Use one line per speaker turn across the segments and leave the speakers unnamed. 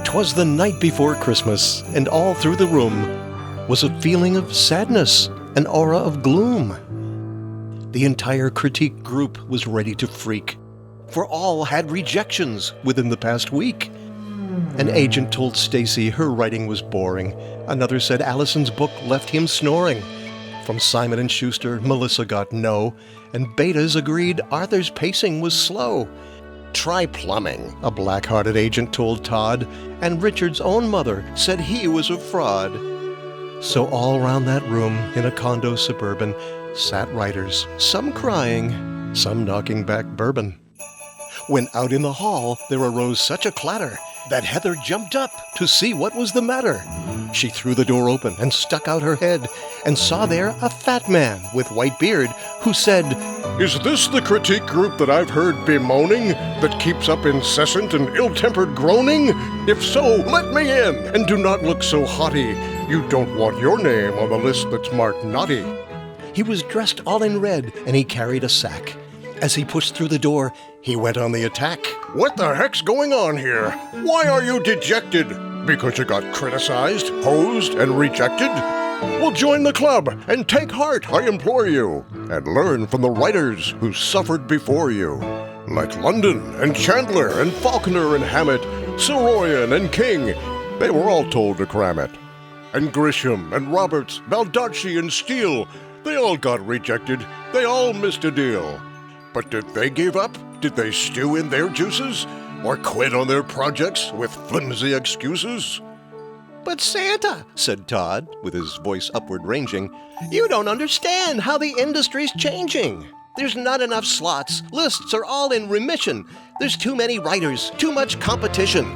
'Twas the night before Christmas, and all through the room was a feeling of sadness, an aura of gloom. The entire critique group was ready to freak, for all had rejections within the past week. An agent told Stacy her writing was boring. Another said Allison's book left him snoring. From Simon & Schuster, Melissa got no, and Betas agreed Arthur's pacing was slow. Try plumbing, a black-hearted agent told Todd, and Richard's own mother said he was a fraud. So all round that room, in a condo suburban, sat writers, some crying, some knocking back bourbon. When out in the hall there arose such a clatter that Heather jumped up to see what was the matter. She threw the door open and stuck out her head and saw there a fat man with white beard who said,
"Is this the critique group that I've heard bemoaning, that keeps up incessant and ill-tempered groaning? If so, let me in, and do not look so haughty. You don't want your name on the list that's marked naughty."
He was dressed all in red, and he carried a sack. As he pushed through the door, he went on the attack.
"What the heck's going on here? Why are you dejected? Because you got criticized, hosed, and rejected? Well, join the club and take heart, I implore you, and learn from the writers who suffered before you. Like London and Chandler and Faulkner and Hammett, Saroyan and King, they were all told to cram it. And Grisham and Roberts, Baldacci and Steele, they all got rejected, they all missed a deal. But did they give up? Did they stew in their juices? Or quit on their projects with flimsy excuses?"
"But Santa," said Todd, with his voice upward ranging, "you don't understand how the industry's changing. There's not enough slots, lists are all in remission, there's too many writers, too much competition.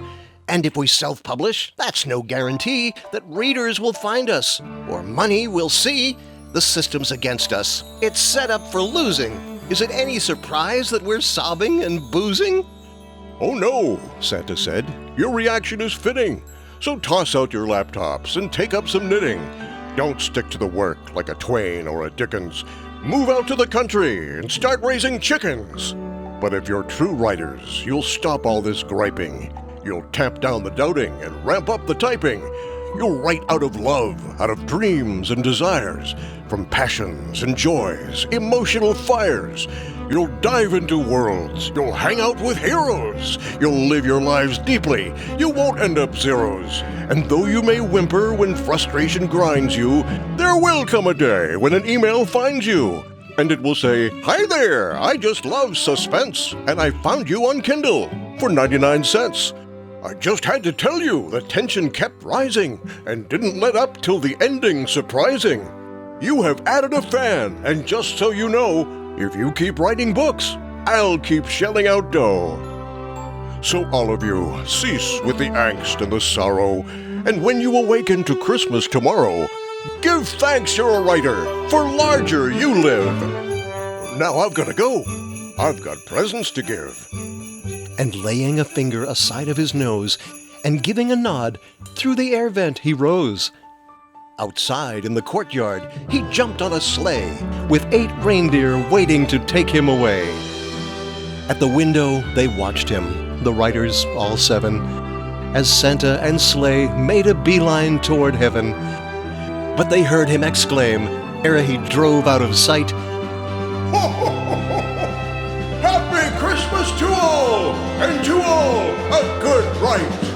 And if we self-publish, that's no guarantee that readers will find us, or money will see. The system's against us. It's set up for losing. Is it any surprise that we're sobbing and boozing?"
"Oh no," Santa said, "your reaction is fitting. So toss out your laptops and take up some knitting. Don't stick to the work like a Twain or a Dickens. Move out to the country and start raising chickens. But if you're true writers, you'll stop all this griping. You'll tamp down the doubting and ramp up the typing. You'll write out of love, out of dreams and desires, from passions and joys, emotional fires. You'll dive into worlds. You'll hang out with heroes. You'll live your lives deeply. You won't end up zeros. And though you may whimper when frustration grinds you, there will come a day when an email finds you. And it will say, 'Hi there, I just love suspense, and I found you on Kindle for 99 cents. I just had to tell you the tension kept rising and didn't let up till the ending surprising. You have added a fan, and just so you know, if you keep writing books, I'll keep shelling out dough.' So all of you, cease with the angst and the sorrow, and when you awaken to Christmas tomorrow, give thanks you're a writer, for larger you live. Now I've got to go. I've got presents to give."
And laying a finger aside of his nose and giving a nod, through the air vent he rose. Outside in the courtyard, he jumped on a sleigh, with 8 reindeer waiting to take him away. At the window they watched him, the writers all 7, as Santa and sleigh made a beeline toward heaven. But they heard him exclaim, ere he drove out of sight,
"Happy Christmas to all, and to all a good write."